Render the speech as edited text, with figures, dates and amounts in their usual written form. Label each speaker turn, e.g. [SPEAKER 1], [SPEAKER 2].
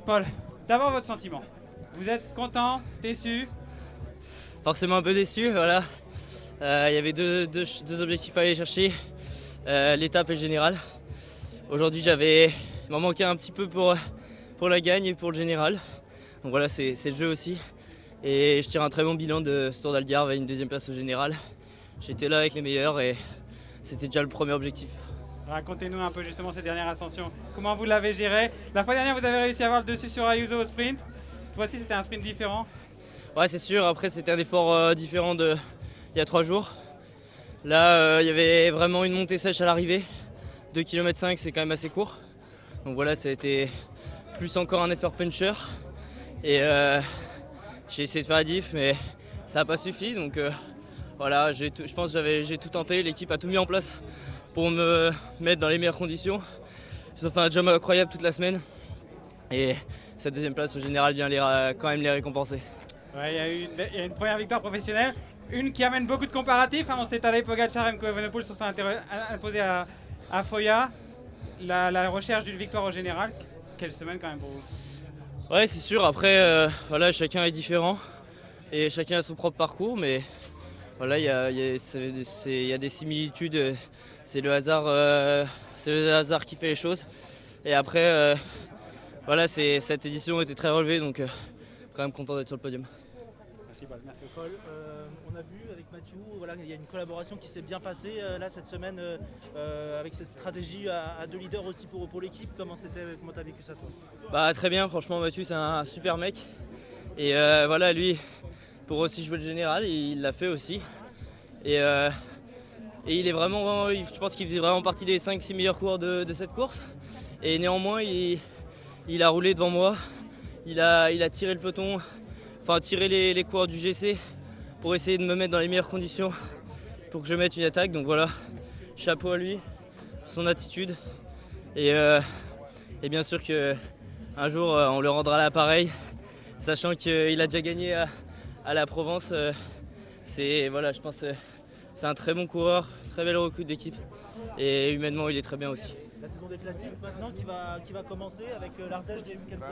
[SPEAKER 1] Paul, d'abord votre sentiment. Vous êtes content, déçu?
[SPEAKER 2] Forcément un peu déçu, voilà. Il y avait deux objectifs à aller chercher, l'étape et le général. Aujourd'hui, il m'en manquait un petit peu pour la gagne et pour le général. Donc voilà, c'est le jeu aussi. Et je tire un très bon bilan de ce Tour d'Algarve avec une deuxième place au général. J'étais là avec les meilleurs et c'était déjà le premier objectif.
[SPEAKER 1] Racontez-nous un peu justement cette dernière ascension. Comment vous l'avez géré? La fois dernière, vous avez réussi à avoir le dessus sur Ayuso au sprint. Cette fois-ci, c'était un sprint différent.
[SPEAKER 2] Ouais, c'est sûr. Après, c'était un effort différent d'il y a 3 jours. Là, il y avait vraiment une montée sèche à l'arrivée. 2,5 km, c'est quand même assez court. Donc voilà, ça a été plus encore un effort puncher. Et j'ai essayé de faire la diff, mais ça n'a pas suffi. Donc voilà, je pense que j'ai tout tenté. L'équipe a tout mis en place pour me mettre dans les meilleures conditions. Ils ont fait un job incroyable toute la semaine. Et cette deuxième place au général vient quand même les récompenser.
[SPEAKER 1] Ouais, il y a une première victoire professionnelle. Une qui amène beaucoup de comparatifs. On s'est allé, Pogacar et Evenepoel se sont imposés à Foya. La recherche d'une victoire au général. Quelle semaine quand même pour vous?
[SPEAKER 2] Ouais, c'est sûr. Après, voilà, chacun est différent et chacun a son propre parcours, mais voilà, il y a des similitudes. C'est le hasard qui fait les choses. Et après, voilà, cette édition était très relevée, donc quand même content d'être sur le podium.
[SPEAKER 1] Merci Paul. Merci.
[SPEAKER 3] Paul, on a vu avec Mathieu, voilà, il y a une collaboration qui s'est bien passée là cette semaine avec cette stratégie à deux leaders aussi pour l'équipe. Comment tu as vécu ça toi?
[SPEAKER 2] Bah, très bien, franchement Mathieu c'est un super mec. Et voilà, lui, pour aussi jouer le général, il l'a fait aussi. Et il est vraiment, je pense qu'il faisait vraiment partie des 5-6 meilleurs coureurs de cette course. Et néanmoins, il a roulé devant moi. Il a tiré le peloton, enfin tiré les coureurs du GC pour essayer de me mettre dans les meilleures conditions pour que je mette une attaque. Donc voilà, chapeau à lui, son attitude. Et bien sûr qu'un jour, on le rendra l'appareil, sachant qu'il a déjà gagné à la Provence. Voilà, je pense c'est un très bon coureur, très belle recrue d'équipe. Et humainement, il est très bien aussi.
[SPEAKER 3] La saison des classiques maintenant qui va commencer avec l'Ardèche des week-ends